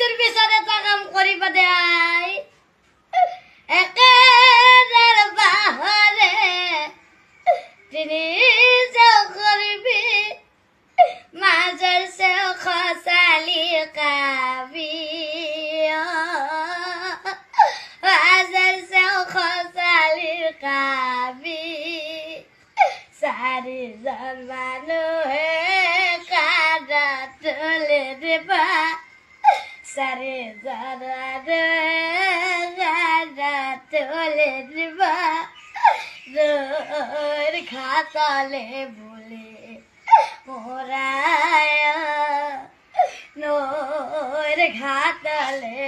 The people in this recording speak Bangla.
নদীর বিচারে কাম করিবা দেয় একে বাহারে তিনি যে করবি মাঝের সে খসালি কাবি মাঝের সে খসালি কাবি সারি জন্মানো হে কাদা তুলে দেবা সারি জন্মানো কাদা তুলে দেবা রোর খাতালে বলে মোরায় নোর খাতালে